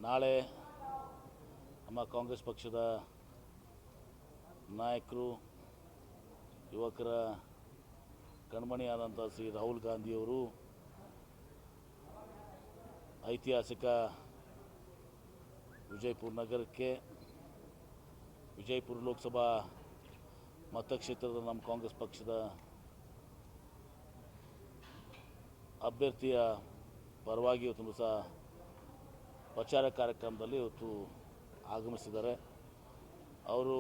ನಾಳೆ ನಮ್ಮ ಕಾಂಗ್ರೆಸ್ ಪಕ್ಷದ ನಾಯಕರು ಯುವಕರ ಕಣ್ಮಣಿಯಾದಂಥ ಶ್ರೀ ರಾಹುಲ್ ಗಾಂಧಿಯವರು ಐತಿಹಾಸಿಕ ವಿಜಯಪುರ ನಗರಕ್ಕೆ ವಿಜಯಪುರ ಲೋಕಸಭಾ ಮತಕ್ಷೇತ್ರದ ನಮ್ಮ ಕಾಂಗ್ರೆಸ್ ಪಕ್ಷದ ಅಭ್ಯರ್ಥಿಯ ಪರವಾಗಿ ಇವತ್ತು ಸಹ ಪ್ರಚಾರ ಕಾರ್ಯಕ್ರಮದಲ್ಲಿ ಇವತ್ತು ಆಗಮಿಸಿದ್ದಾರೆ. ಅವರು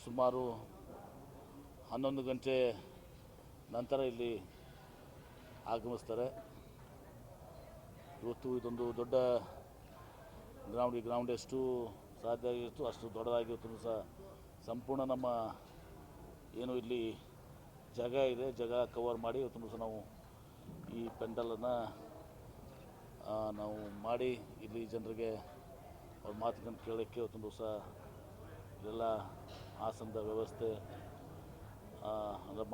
ಸುಮಾರು 11 ಗಂಟೆ ನಂತರ ಇಲ್ಲಿ ಆಗಮಿಸ್ತಾರೆ. ಇವತ್ತು ಇದೊಂದು ದೊಡ್ಡ ಗ್ರೌಂಡ್ ಎಷ್ಟು ಸಾಧ್ಯ ಆಗಿತ್ತು ಅಷ್ಟು ದೊಡ್ಡದಾಗಿತ್ತು ಸಹ ಸಂಪೂರ್ಣ ನಮ್ಮ ಏನು ಇಲ್ಲಿ ಜಾಗ ಇದೆ, ಜಾಗ ಕವರ್ ಮಾಡಿ ಇವತ್ತು ಸಹ ನಾವು ಈ ಪೆಂಡಲನ್ನು ನಾವು ಮಾಡಿ ಇಲ್ಲಿ ಜನರಿಗೆ ಅವ್ರ ಮಾತುಗಳನ್ನು ಕೇಳೋಕ್ಕೆ ಇವತ್ತು ಸಹ ಇಲ್ಲೆಲ್ಲ ಆಸನದ ವ್ಯವಸ್ಥೆ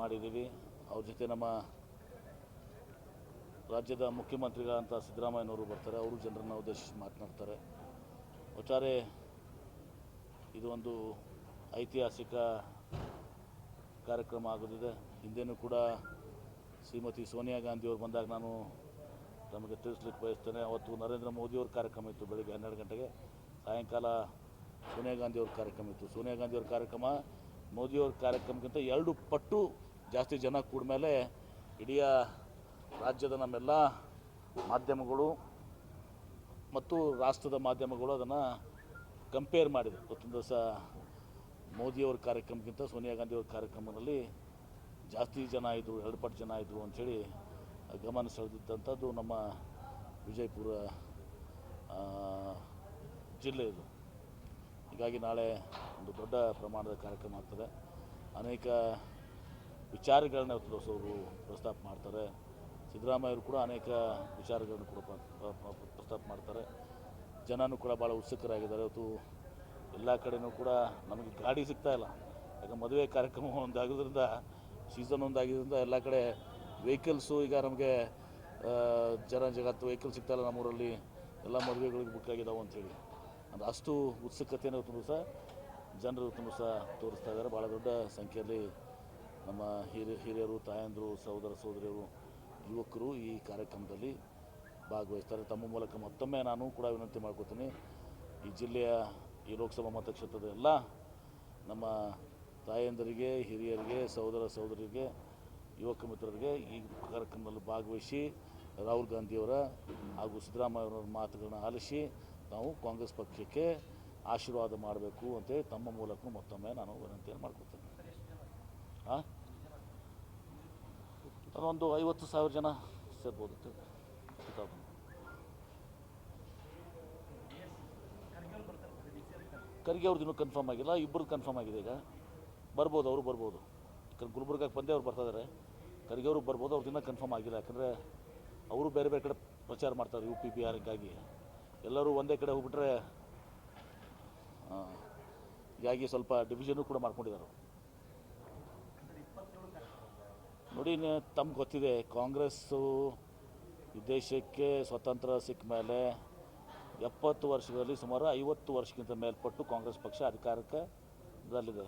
ಮಾಡಿದ್ದೀವಿ. ಅವ್ರ ಜೊತೆ ನಮ್ಮ ರಾಜ್ಯದ ಮುಖ್ಯಮಂತ್ರಿಗಳಂತ ಸಿದ್ದರಾಮಯ್ಯನವರು ಬರ್ತಾರೆ, ಅವರು ಜನರನ್ನು ಉದ್ದೇಶಿಸಿ ಮಾತನಾಡ್ತಾರೆ. ಒಟ್ಟಾರೆ ಇದು ಒಂದು ಐತಿಹಾಸಿಕ ಕಾರ್ಯಕ್ರಮ ಆಗೋದಿದೆ. ಹಿಂದೆಯೂ ಕೂಡ ಶ್ರೀಮತಿ ಸೋನಿಯಾ ಗಾಂಧಿಯವರು ಬಂದಾಗ ನಾನು ನಮಗೆ ತಿಳಿಸ್ಲಿಕ್ಕೆ ಬಯಸ್ತೇನೆ. ಅವತ್ತು ನರೇಂದ್ರ ಮೋದಿಯವ್ರ ಕಾರ್ಯಕ್ರಮ ಇತ್ತು, ಬೆಳಗ್ಗೆ 12 ಗಂಟೆಗೆ. ಸಾಯಂಕಾಲ ಸೋನಿಯಾ ಗಾಂಧಿಯವ್ರ ಕಾರ್ಯಕ್ರಮ ಇತ್ತು. ಸೋನಿಯಾ ಗಾಂಧಿಯವ್ರ ಕಾರ್ಯಕ್ರಮ ಮೋದಿಯವ್ರ ಕಾರ್ಯಕ್ರಮಕ್ಕಿಂತ 2 ಪಟ್ಟು ಜಾಸ್ತಿ ಜನ ಕೂಡ ಮೇಲೆ ಇಡೀ ರಾಜ್ಯದ ನಮ್ಮೆಲ್ಲ ಮಾಧ್ಯಮಗಳು ಮತ್ತು ರಾಷ್ಟ್ರದ ಮಾಧ್ಯಮಗಳು ಅದನ್ನು ಕಂಪೇರ್ ಮಾಡಿದರು. ಇವತ್ತೊಂದು ದಿವಸ ಮೋದಿಯವ್ರ ಕಾರ್ಯಕ್ರಮಕ್ಕಿಂತ ಸೋನಿಯಾ ಗಾಂಧಿಯವ್ರ ಕಾರ್ಯಕ್ರಮದಲ್ಲಿ ಜಾಸ್ತಿ ಜನ ಇದ್ದರು, 2 ಪಟ್ಟು ಜನ ಇದ್ದರು ಅಂಥೇಳಿ ಗಮನ ಸೆಳೆದಿದ್ದಂಥದ್ದು ನಮ್ಮ ವಿಜಯಪುರ ಜಿಲ್ಲೆ ಇದು. ಹೀಗಾಗಿ ನಾಳೆ ಒಂದು ದೊಡ್ಡ ಪ್ರಮಾಣದ ಕಾರ್ಯಕ್ರಮ ಆಗ್ತದೆ. ಅನೇಕ ವಿಚಾರಗಳನ್ನ ಅವರು ಪ್ರಸ್ತಾಪ ಮಾಡ್ತಾರೆ. ಸಿದ್ದರಾಮಯ್ಯವರು ಕೂಡ ಅನೇಕ ವಿಚಾರಗಳನ್ನು ಕೂಡ ಪ್ರಸ್ತಾಪ ಮಾಡ್ತಾರೆ. ಜನನೂ ಕೂಡ ಭಾಳ ಉತ್ಸುಕರಾಗಿದ್ದಾರೆ. ಇವತ್ತು ಎಲ್ಲ ಕಡೆಯೂ ಕೂಡ ನಮಗೆ ಗಾಡಿ ಸಿಗ್ತಾ ಇಲ್ಲ. ಯಾಕಂದ್ರೆ ಮದುವೆ ಕಾರ್ಯಕ್ರಮ ಒಂದಾಗೋದ್ರಿಂದ, ಸೀಸನ್ ಒಂದಾಗಿದ್ದರಿಂದ ಎಲ್ಲ ಕಡೆ ವೆಹಿಕಲ್ಸು ಈಗ ನಮಗೆ ಜಗತ್ತು ವೆಹಿಕಲ್ ಸಿಗ್ತಾಯಿಲ್ಲ. ನಮ್ಮೂರಲ್ಲಿ ಎಲ್ಲ ಮದುವೆಗಳಿಗೆ ಬುಕ್ ಆಗಿದ್ದಾವೆ ಅಂಥೇಳಿ ಅದು ಅಷ್ಟು ಉತ್ಸುಕತೆಯನ್ನು ಇವತ್ತು ಸಹ ಜನರು ಇವತ್ತು ಸಹ ತೋರಿಸ್ತಾ ಇದ್ದಾರೆ. ಭಾಳ ದೊಡ್ಡ ಸಂಖ್ಯೆಯಲ್ಲಿ ನಮ್ಮ ಹಿರಿಯರು, ತಾಯಂದರು, ಸಹೋದರ ಸಹೋದರಿಯರು, ಯುವಕರು ಈ ಕಾರ್ಯಕ್ರಮದಲ್ಲಿ ಭಾಗವಹಿಸ್ತಾರೆ. ತಮ್ಮ ಮೂಲಕ ಮತ್ತೊಮ್ಮೆ ನಾನು ಕೂಡ ವಿನಂತಿ ಮಾಡ್ಕೋತೀನಿ, ಈ ಜಿಲ್ಲೆಯ ಈ ಲೋಕಸಭಾ ಮತಕ್ಷೇತ್ರದ ಎಲ್ಲ ನಮ್ಮ ತಾಯಂದರಿಗೆ, ಹಿರಿಯರಿಗೆ, ಸಹೋದರ ಸಹೋದರಿಗೆ, ಯುವಕ ಮಿತ್ರರಿಗೆ ಈ ಕಾರ್ಯಕ್ರಮದಲ್ಲಿ ಭಾಗವಹಿಸಿ ರಾಹುಲ್ ಗಾಂಧಿಯವರ ಹಾಗೂ ಸಿದ್ದರಾಮಯ್ಯವರ ಮಾತುಗಳನ್ನ ಆಲಿಸಿ ನಾವು ಕಾಂಗ್ರೆಸ್ ಪಕ್ಷಕ್ಕೆ ಆಶೀರ್ವಾದ ಮಾಡಬೇಕು ಅಂತೇಳಿ ತಮ್ಮ ಮೂಲಕ ಮತ್ತೊಮ್ಮೆ ನಾನು ವಿನಂತಿಯನ್ನು ಮಾಡ್ಕೊಳ್ತೇನೆ. ಒಂದು 50,000 ಜನ ಸೇರ್ಬೋದು. ಖರ್ಗೆ ಅವ್ರದ್ದು ಇನ್ನೂ ಕನ್ಫರ್ಮ್ ಆಗಿಲ್ಲ, ಇಬ್ಬರು ಕನ್ಫರ್ಮ್ ಆಗಿದೆ. ಈಗ ಬರ್ಬೋದು, ಅವರು ಬರ್ಬೋದು. ಯಾಕಂದ್ರೆ ಗುಲ್ಬರ್ಗಕ್ಕೆ ಬಂದೇ ಅವ್ರು ಬರ್ತಾಯಿದ್ದಾರೆ. ಖರ್ಗೆ ಅವರು ಬರ್ಬೋದು, ಅವ್ರದ್ದು ಇನ್ನೂ ಕನ್ಫರ್ಮ್ ಆಗಿಲ್ಲ. ಯಾಕಂದರೆ ಅವರು ಬೇರೆ ಬೇರೆ ಕಡೆ ಪ್ರಚಾರ ಮಾಡ್ತಾರೆ, UP ಬಿಹಾರಕ್ಕಾಗಿ. ಎಲ್ಲರೂ ಒಂದೇ ಕಡೆ ಹೋಗ್ಬಿಟ್ರೆ ಹೀಗಾಗಿ ಸ್ವಲ್ಪ ಡಿವಿಷನು ಕೂಡ ಮಾಡ್ಕೊಂಡಿದ್ದಾರೆ. ನೋಡಿ, ತಮ್ಗೆ ಗೊತ್ತಿದೆ, ಕಾಂಗ್ರೆಸ್ಸು ಈ ದೇಶಕ್ಕೆ ಸ್ವತಂತ್ರ ಸಿಕ್ಕ ಮೇಲೆ 70 ವರ್ಷಗಳಲ್ಲಿ ಸುಮಾರು 50 ವರ್ಷಕ್ಕಿಂತ ಮೇಲ್ಪಟ್ಟು ಕಾಂಗ್ರೆಸ್ ಪಕ್ಷ ಅಧಿಕಾರದಲ್ಲಿದೆ.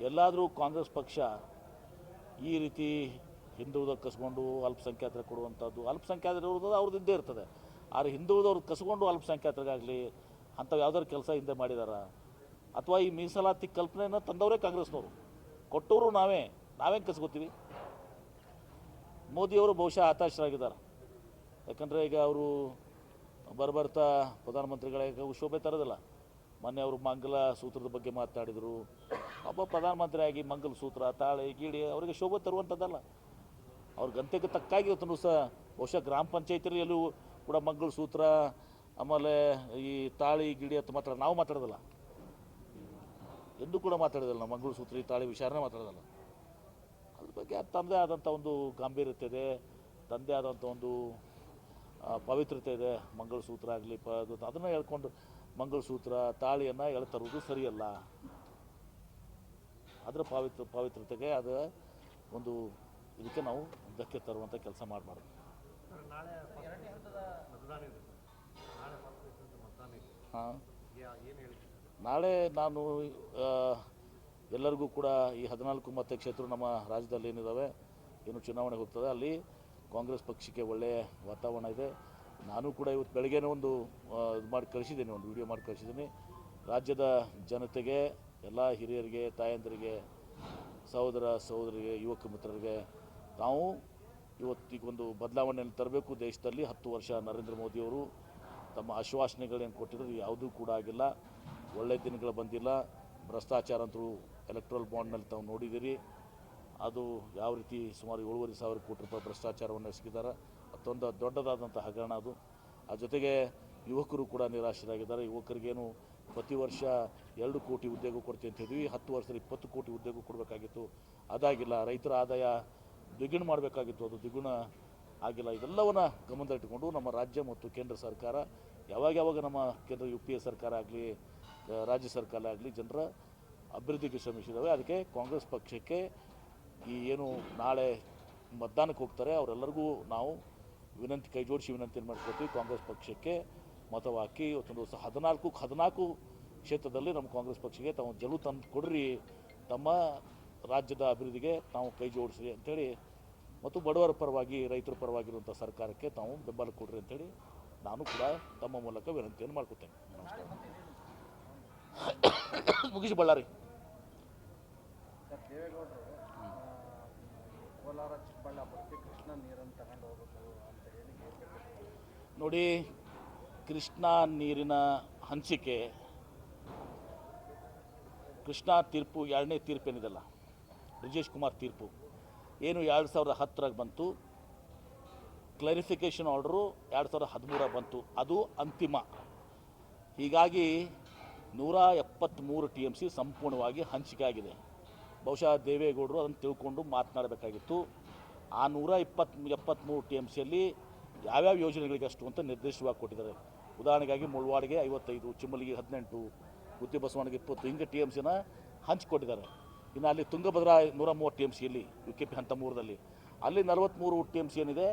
ಎಲ್ಲಾದರೂ ಕಾಂಗ್ರೆಸ್ ಪಕ್ಷ ಈ ರೀತಿ ಹಿಂದುಳಿದವ್ರು ಕಸ್ಕೊಂಡು ಅಲ್ಪಸಂಖ್ಯಾತರಿಗೆ ಕೊಡುವಂಥದ್ದು, ಅಲ್ಪಸಂಖ್ಯಾತರು ಅವ್ರದ್ದು ಇದ್ದೇ ಇರ್ತದೆ. ಆದರೆ ಹಿಂದುಳಿದವ್ರು ಕಸ್ಕೊಂಡು ಅಲ್ಪಸಂಖ್ಯಾತರಿಗಾಗಲಿ ಅಂಥವು ಯಾವ್ದಾದ್ರು ಕೆಲಸ ಹಿಂದೆ ಮಾಡಿದಾರ? ಅಥವಾ ಈ ಮೀಸಲಾತಿ ಕಲ್ಪನೆಯನ್ನು ತಂದವರೇ ಕಾಂಗ್ರೆಸ್ನವರು, ಕೊಟ್ಟವರು ನಾವೇನು ಕಸ್ಕೋತೀವಿ? ಮೋದಿಯವರು ಬಹುಶಃ ಹತಾಶರಾಗಿದ್ದಾರೆ. ಯಾಕಂದರೆ ಈಗ ಅವರು ಬರ್ತಾ ಪ್ರಧಾನಮಂತ್ರಿಗಳಿಗೆ ಶೋಭೆ ತರೋದಿಲ್ಲ. ಮೊನ್ನೆ ಅವರು ಮಂಗಲ ಸೂತ್ರದ ಬಗ್ಗೆ ಮಾತಾಡಿದರು. ಒಬ್ಬ ಪ್ರಧಾನಮಂತ್ರಿಯಾಗಿ ಮಂಗಲ ಸೂತ್ರ, ತಾಳಿ, ಗೀಡಿ ಅವರಿಗೆ ಶೋಭೆ ತರುವಂಥದ್ದಲ್ಲ. ಅವ್ರ ಗಂಟೆಗೆ ತಕ್ಕಾಗಿ ಇವತ್ತು ಸಹ ಬಹುಶಃ ಗ್ರಾಮ ಪಂಚಾಯತಿಯಲ್ಲಿ ಎಲ್ಲೂ ಕೂಡ ಮಂಗಲ ಸೂತ್ರ, ಆಮೇಲೆ ಈ ತಾಳಿ, ಗಿಡಿ ಅಂತ ನಾವು ಮಾತಾಡೋದಿಲ್ಲ. ಎಂದೂ ಕೂಡ ಮಾತಾಡೋದಿಲ್ಲ. ನಾವು ಮಂಗಲ ಸೂತ್ರ, ಈ ತಾಳಿ ವಿಚಾರನೇ ಮಾತಾಡೋದಿಲ್ಲ. ಅದ್ರ ಬಗ್ಗೆ ತನ್ನದೇ ಆದಂಥ ಒಂದು ಗಾಂಭೀರ್ಯತೆ ಇದೆ, ತನ್ನದೇ ಆದಂಥ ಒಂದು ಪವಿತ್ರತೆ ಇದೆ. ಮಂಗಲಸೂತ್ರ ಆಗಲಿ ಅದನ್ನು ಹೇಳ್ಕೊಂಡು ಮಂಗಲಸೂತ್ರ, ತಾಳಿಯನ್ನು ಹೇಳ್ತರುವುದು ಸರಿಯಲ್ಲ. ಅದರ ಪವಿತ್ರತೆಗೆ ಅದು ಒಂದು ಇದಕ್ಕೆ ನಾವು ಧಕ್ಕೆ ತರುವಂಥ ಕೆಲಸ ಮಾಡಬಾರ್ದು. ನಾಳೆ 2ನೇ ಹಂತದ ಮತದಾನ ಇದೆ. ಹಾಂ, ನಾಳೆ ನಾನು ಎಲ್ಲರಿಗೂ ಕೂಡ ಈ 14 ಮತಕ್ಷೇತ್ರ ನಮ್ಮ ರಾಜ್ಯದಲ್ಲಿ ಏನಿದ್ದಾವೆ, ಏನು ಚುನಾವಣೆಗೆ ಹೋಗ್ತದೆ, ಅಲ್ಲಿ ಕಾಂಗ್ರೆಸ್ ಪಕ್ಷಕ್ಕೆ ಒಳ್ಳೆಯ ವಾತಾವರಣ ಇದೆ. ನಾನು ಕೂಡ ಇವತ್ತು ಬೆಳಗ್ಗೆನೇ ಒಂದು ಇದು ಮಾಡಿ ಕಳಿಸಿದ್ದೀನಿ, ಒಂದು ವಿಡಿಯೋ ಮಾಡಿ ಕಳಿಸಿದ್ದೀನಿ. ರಾಜ್ಯದ ಜನತೆಗೆ, ಎಲ್ಲ ಹಿರಿಯರಿಗೆ, ತಾಯಂದಿರಿಗೆ, ಸಹೋದರ ಸಹೋದರಿಗೆ, ಯುವಕ ಮಿತ್ರರಿಗೆ ನಾವು ಇವತ್ತಿಗೊಂದು ಬದಲಾವಣೆಯನ್ನು ತರಬೇಕು ದೇಶದಲ್ಲಿ. 10 ವರ್ಷ ನರೇಂದ್ರ ಮೋದಿಯವರು ತಮ್ಮ ಆಶ್ವಾಸನೆಗಳೇನು ಕೊಟ್ಟಿದ್ರು ಯಾವುದೂ ಕೂಡ ಆಗಿಲ್ಲ. ಒಳ್ಳೆಯ ದಿನಗಳು ಬಂದಿಲ್ಲ. ಭ್ರಷ್ಟಾಚಾರ ಅಂತೂ ಎಲೆಕ್ಟ್ರಲ್ ಬಾಂಡ್ನಲ್ಲಿ ತಾವು ನೋಡಿದ್ದೀರಿ. ಅದು ಯಾವ ರೀತಿ ಸುಮಾರು 7,500 ಕೋಟಿ ರೂಪಾಯಿ ಭ್ರಷ್ಟಾಚಾರವನ್ನು ಎಸಗಿದ್ದಾರೆ. ಮತ್ತೊಂದು ದೊಡ್ಡದಾದಂಥ ಹಗರಣ ಅದು. ಆ ಜೊತೆಗೆ ಯುವಕರು ಕೂಡ ನಿರಾಶರಾಗಿದ್ದಾರೆ. ಯುವಕರಿಗೇನು ಪ್ರತಿ ವರ್ಷ 2 ಕೋಟಿ ಉದ್ಯೋಗ ಕೊಡ್ತೀವಿ ಅಂತ ಹೇಳಿದ್ವಿ. 10 ವರ್ಷದಲ್ಲಿ 20 ಕೋಟಿ ಉದ್ಯೋಗ ಕೊಡಬೇಕಾಗಿತ್ತು, ಅದಾಗಿಲ್ಲ. ರೈತರ ಆದಾಯ ದ್ವಿಗುಣ ಮಾಡಬೇಕಾಗಿತ್ತು, ಅದು ದ್ವಿಗುಣ ಆಗಿಲ್ಲ. ಇದೆಲ್ಲವನ್ನು ಗಮನದಲ್ಲಿಟ್ಟುಕೊಂಡು ನಮ್ಮ ರಾಜ್ಯ ಮತ್ತು ಕೇಂದ್ರ ಸರ್ಕಾರ ಯಾವಾಗ ನಮ್ಮ ಕೇಂದ್ರ UPA ಸರ್ಕಾರ ಆಗಲಿ, ರಾಜ್ಯ ಸರ್ಕಾರ ಆಗಲಿ ಜನರ ಅಭಿವೃದ್ಧಿಗೆ ಶ್ರಮಿಸಿದ್ದಾವೆ. ಅದಕ್ಕೆ ಕಾಂಗ್ರೆಸ್ ಪಕ್ಷಕ್ಕೆ ಈ ಏನು ನಾಳೆ ಮತದಾನಕ್ಕೆ ಹೋಗ್ತಾರೆ ಅವರೆಲ್ಲರಿಗೂ ನಾವು ವಿನಂತಿ, ಕೈ ಜೋಡಿಸಿ ವಿನಂತಿಯನ್ನು ಮಾಡ್ಕೊಳ್ತೀವಿ. ಕಾಂಗ್ರೆಸ್ ಪಕ್ಷಕ್ಕೆ ಮತವು ಹಾಕಿ ಇವತ್ತೊಂದು ದಿವಸ 14 ಕ್ಷೇತ್ರದಲ್ಲಿ ನಮ್ಮ ಕಾಂಗ್ರೆಸ್ ಪಕ್ಷಕ್ಕೆ ತಾವು ಗೆಲುವು ತಂದು ಕೊಡ್ರಿ, ತಮ್ಮ ರಾಜ್ಯದ ಅಭಿವೃದ್ಧಿಗೆ ತಾವು ಕೈ ಜೋಡಿಸ್ರಿ ಅಂಥೇಳಿ, ಮತ್ತು ಬಡವರ ಪರವಾಗಿ, ರೈತರ ಪರವಾಗಿರುವಂಥ ಸರ್ಕಾರಕ್ಕೆ ತಾವು ಬೆಂಬಲ ಕೊಡ್ರಿ ಅಂಥೇಳಿ ನಾನು ಕೂಡ ತಮ್ಮ ಮೂಲಕ ವಿನಂತಿಯನ್ನು ಮಾಡ್ಕೊತೇನೆ. ನಮಸ್ಕಾರ. ಮುಗಿಸಿ ಬಳ್ಳಾರಿ ದೇವೇಗೌಡರು ಕೋಲಾರ ಚಿಕ್ಕಬಳ್ಳಾಪುರಕ್ಕೆ ಕೃಷ್ಣಾ ನೀರನ್ನು ತಗೊಂಡು ಹೋಗಬೇಕು ಅಂತ ಹೇಳಿ ನೋಡಿ, ಕೃಷ್ಣಾ ನೀರಿನ ಹಂಚಿಕೆ, ಕೃಷ್ಣಾ ತೀರ್ಪು, 2ನೇ ತೀರ್ಪೇನಿದೆಲ್ಲ, ಬ್ರಿಜೇಶ್ ಕುಮಾರ್ ತೀರ್ಪು ಏನು 2010 ಬಂತು. ಕ್ಲಾರಿಫಿಕೇಷನ್ ಆರ್ಡರು 2013 ಬಂತು, ಅದು ಅಂತಿಮ. ಹೀಗಾಗಿ 173 TMC ಸಂಪೂರ್ಣವಾಗಿ ಹಂಚಿಕೆ ಆಗಿದೆ. ಬಹುಶಃ ದೇವೇಗೌಡರು ಅದನ್ನು ತಿಳ್ಕೊಂಡು ಮಾತನಾಡಬೇಕಾಗಿತ್ತು. ಆ 173 TMCಯಲ್ಲಿ ಯಾವ್ಯಾವ ಯೋಜನೆಗಳಿಗೆ ಅಷ್ಟು ಅಂತ ನಿರ್ದಿಷ್ಟವಾಗಿ ಕೊಟ್ಟಿದ್ದಾರೆ. ಉದಾಹರಣೆಗಾಗಿ ಮುಳ್ವಾಡಿಗೆ 55, ಚಿಮ್ಮಲಿಗೆ 18, ಗುತ್ತಿ ಬಸವಣ್ಣಗೆ 20, ಹಿಂಗೆ TMCನ ಹಂಚಿಕೊಟ್ಟಿದ್ದಾರೆ. ಇನ್ನು ಅಲ್ಲಿ ತುಂಗಭದ್ರಾ 130 TMCಯಲ್ಲಿ UKP ಹಂತ 3ರಲ್ಲಿ, ಅಲ್ಲಿ 43 TMC ಏನಿದೆ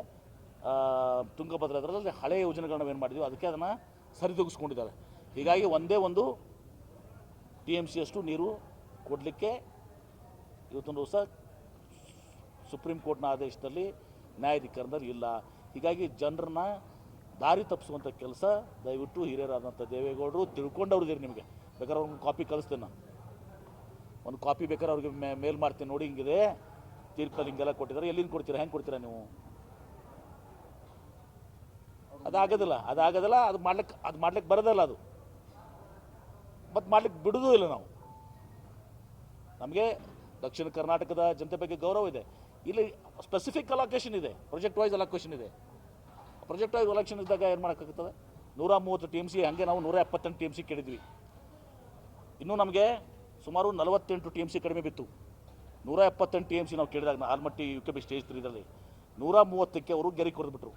ತುಂಗಭದ್ರಾ, ಅದರಲ್ಲಿ ಹಳೆಯ ಯೋಜನೆಗಳನ್ನ ಏನು ಮಾಡಿದ್ವಿ ಅದಕ್ಕೆ ಅದನ್ನು ಸರಿದೂಗಿಸ್ಕೊಂಡಿದ್ದಾರೆ. ಹೀಗಾಗಿ ಒಂದೇ ಒಂದು TMC ಅಷ್ಟು ನೀರು ಕೊಡಲಿಕ್ಕೆ ಇವತ್ತೊಂದು ದಿವಸ ಸುಪ್ರೀಂ ಕೋರ್ಟ್ನ ಆದೇಶದಲ್ಲಿ ನ್ಯಾಯಾಧಿಕರಣದಲ್ಲಿ ಇಲ್ಲ. ಹೀಗಾಗಿ ಜನರನ್ನ ದಾರಿ ತಪ್ಪಿಸುವಂಥ ಕೆಲಸ ದಯವಿಟ್ಟು ಹಿರಿಯರಾದಂಥ ದೇವೇಗೌಡರು ತಿಳ್ಕೊಂಡವ್ರಿದ್ದೀರಿ. ನಿಮಗೆ ಬೇಕಾದ್ರೆ ಒಂದು ಕಾಪಿ ಕಳಿಸ್ತೇನೆ ನಾನು, ಒಂದು ಕಾಪಿ ಬೇಕಾದ್ರೆ ಅವ್ರಿಗೆ ಮೇಲ್ ಮಾಡ್ತೀನಿ, ನೋಡಿ ಹಿಂಗಿದೆ ತೀರ್ಪಲ್ಲಿ ಹಿಂಗೆಲ್ಲ ಕೊಟ್ಟಿದ್ದಾರೆ, ಎಲ್ಲಿಂದ ಕೊಡ್ತೀರಾ, ಹೆಂಗೆ ಕೊಡ್ತೀರಾ ನೀವು? ಅದಾಗೋದಿಲ್ಲ, ಅದು ಮಾಡ್ಲಿಕ್ಕೆ ಬರೋದಲ್ಲ, ಅದು ಮತ್ತು ಮಾಡ್ಲಿಕ್ಕೆ ಬಿಡೋದು ಇಲ್ಲ. ನಾವು ನಮಗೆ ದಕ್ಷಿಣ ಕರ್ನಾಟಕದ ಜನತೆ ಬಗ್ಗೆ ಗೌರವ ಇದೆ. ಇಲ್ಲಿ ಸ್ಪೆಸಿಫಿಕ್ ಅಲೋಕೇಶನ್ ಇದೆ, ಪ್ರಾಜೆಕ್ಟ್ ವೈಸ್ ಅಲೋಕೇಶನ್ ಇದೆ. ಪ್ರಾಜೆಕ್ಟ್ ವೈಸ್ ಅಲೋಕೇಶನ್ ಇದ್ದಾಗ ಏನು ಮಾಡೋಕ್ಕಾಗ್ತದೆ? 130 TMC, ಹಾಗೆ ನಾವು 178 TMC ಕೇಳಿದ್ವಿ. ಇನ್ನೂ ನಮಗೆ ಸುಮಾರು 48 TMC ಕಡಿಮೆ ಬಿತ್ತು. 178 TMC ನಾವು ಕೇಳಿದಾಗ ಆಲ್ಮಟ್ಟಿ UKP ಸ್ಟೇಜ್ 3ರಲ್ಲಿ 130ಕ್ಕೆ ಅವರು ಗೆರಿ ಕೊರೆದ್ಬಿಟ್ರು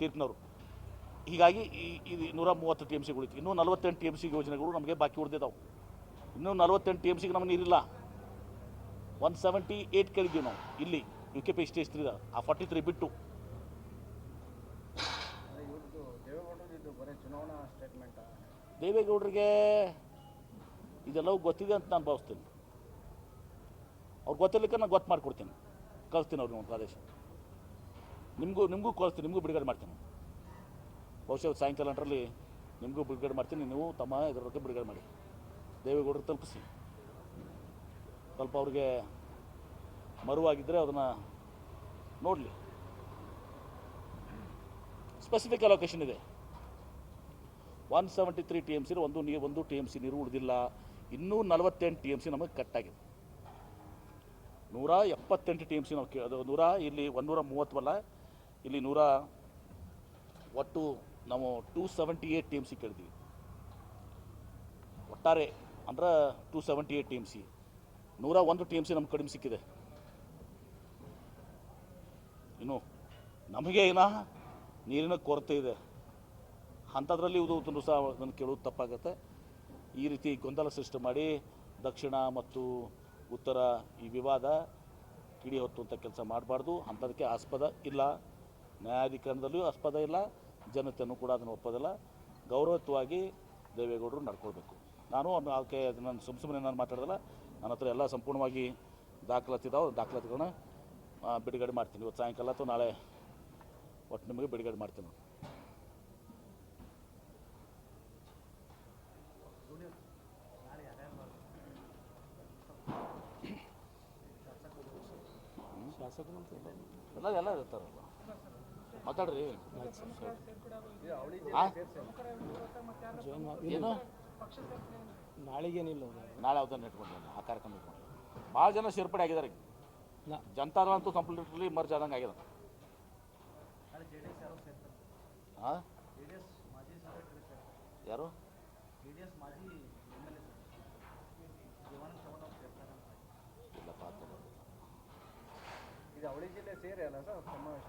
ತೀರ್ಪಿನವರು. ಹೀಗಾಗಿ ಇದು 130 TMC ಉಳಿತು. ಇನ್ನೂ 48 TMC ಯೋಜನೆಗಳು ನಮಗೆ ಬಾಕಿ ಉಳಿದಿದ್ದಾವೆ. ಇನ್ನೂ 48 TMCಗೆ ನಮಗೆ ನೀರಿಲ್ಲ. 178 ಕೇಳಿದ್ದೀವಿ ನಾವು ಇಲ್ಲಿ UKP ಸ್ಟೇಜ್ 3 ಆ 43 ಬಿಟ್ಟು. ದೇವೇಗೌಡರಿಗೆ ಇದೆಲ್ಲವೂ ಗೊತ್ತಿದೆ ಅಂತ ನಾನು ಭಾವಿಸ್ತೀನಿ. ಅವ್ರು ಗೊತ್ತಿರಲಿಕ್ಕೆ ನಾನು ಗೊತ್ತು ಮಾಡಿಕೊಡ್ತೀನಿ, ಕಳಿಸ್ತೀನಿ ಅವ್ರಿಗೆ ಒಂದು ಆದೇಶ. ನಿಮಗೂ ಕಳಿಸ್ತೀನಿ, ನಿಮಗೂ ಬಿಡುಗಡೆ ಮಾಡ್ತೀನಿ. ಬಹುಶಃ ಸಾಯಂಕಾಲ ಅಂಟರಲ್ಲಿ ನಿಮಗೂ ಬಿಡುಗಡೆ ಮಾಡ್ತೀನಿ. ನೀವು ತಮ್ಮ ಇದರ ಬಗ್ಗೆ ಬಿಡುಗಡೆ ಮಾಡಿ, ದೇವೇಗೌಡರಿಗೆ ತಲುಪಿಸಿ. ಸ್ವಲ್ಪ ಅವ್ರಿಗೆ ಮರುವಾಗಿದ್ದರೆ ಅದನ್ನು ನೋಡಲಿ. ಸ್ಪೆಸಿಫಿಕ್ ಅಲೋಕೇಶನ್ ಇದೆ. 173 TMC ಒಂದು TMC ನೀರು ಉಳಿದಿಲ್ಲ. ಇನ್ನೂ 48 TMC ನಮಗೆ ಕಟ್ಟಾಗಿದೆ. 178 TMC ನಾವು ಅದು 100 ಇಲ್ಲಿ 130 ಅಲ್ಲ, ಇಲ್ಲಿ ಒಟ್ಟು ನಾವು 278 TMC ಕೇಳಿದ್ವಿ ಒಟ್ಟಾರೆ. ಅಂದ್ರೆ 278 TMC, 101 TMC ನಮ್ಗೆ ಕಡಿಮೆ ಸಿಕ್ಕಿದೆ. ಇನ್ನು ನಮಗೆ ನೀರಿನ ಕೊರತೆ ಇದೆ. ಅಂಥದ್ರಲ್ಲಿ ಇದು ಸಹ ಅದನ್ನು ಕೇಳೋದು ತಪ್ಪಾಗುತ್ತೆ. ಈ ರೀತಿ ಗೊಂದಲ ಸೃಷ್ಟಿ ಮಾಡಿ ದಕ್ಷಿಣ ಮತ್ತು ಉತ್ತರ ಈ ವಿವಾದ ಕಿಡಿ ಹೊತ್ತುವಂಥ ಕೆಲಸ ಮಾಡಬಾರ್ದು. ಅಂಥದಕ್ಕೆ ಆಸ್ಪದ ಇಲ್ಲ, ನ್ಯಾಯಾಧಿಕರಣದಲ್ಲಿಯೂ ಆಸ್ಪದ ಇಲ್ಲ, ಜನತೆಯೂ ಕೂಡ ಅದನ್ನು ಒಪ್ಪೋದಿಲ್ಲ. ಗೌರವಯುತವಾಗಿ ದೇವೇಗೌಡರು ನಡ್ಕೊಳ್ಬೇಕು. ನಾನು ಆಕೆ ನಾನು ಸುಮ್ಮನೆ ನಾನು ಮಾತಾಡೋದಲ್ಲ, ನನ್ನ ಹತ್ರ ಎಲ್ಲ ಸಂಪೂರ್ಣವಾಗಿ ದಾಖಲಾತಿಗಳನ್ನ ಬಿಡುಗಡೆ ಮಾಡ್ತೀನಿ. ಇವತ್ತು ಸಾಯಂಕಾಲ ಅಥವಾ ನಾಳೆ ಒಟ್ಟು ನಿಮಗೆ ಬಿಡುಗಡೆ ಮಾಡ್ತೀನಿ. ಎಲ್ಲ ಇರ್ತಾರಲ್ಲ, ಮಾತಾಡ್ರಿ. ಏನು ನಾಳೆಗೇನಿಲ್ಲ, ನಾಳೆ ಯಾವ್ದನ್ನ ಇಟ್ಕೊಂಡಿಲ್ಲ, ಆ ಕಾರ್ಯಕ್ರಮ ಇಟ್ಕೊಂಡಿಲ್ಲ. ಭಾಳ ಜನ ಸೇರ್ಪಡೆ ಆಗಿದ್ದಾರೆ. ಜನತಾದಳ ಅಂತೂ ಕಂಪ್ಲೀಟ್ಲಿ ಮರ್ಜ್ ಆದಂಗೆ ಆಗಿದೆ. ಹಾಂ, ಯಾರು ಇಲ್ಲಪ್ಪ, ಇದು ಅವಳಿ ಜಿಲ್ಲೆ ಸೇರಿ ಅಲ್ಲ ಸರ್ ಸಮಾವೇಶ?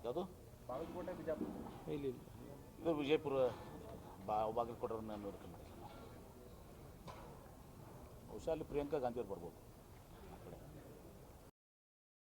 ಯಾವುದು? ಬಾಗಲಕೋಟೆ, ಬಿಜಾಪುರ. ಇಲ್ಲಿ ಇದು ವಿಜಯಪುರ ಬಾಗಲಕೋಟೆಯವ್ರನ್ನ ನೋಡ್ಕೊಂಡು ಬಹುಶಃ ಅಲ್ಲಿ ಪ್ರಿಯಾಂಕಾ ಗಾಂಧಿ ಅವ್ರು ಬರ್ಬೋದು.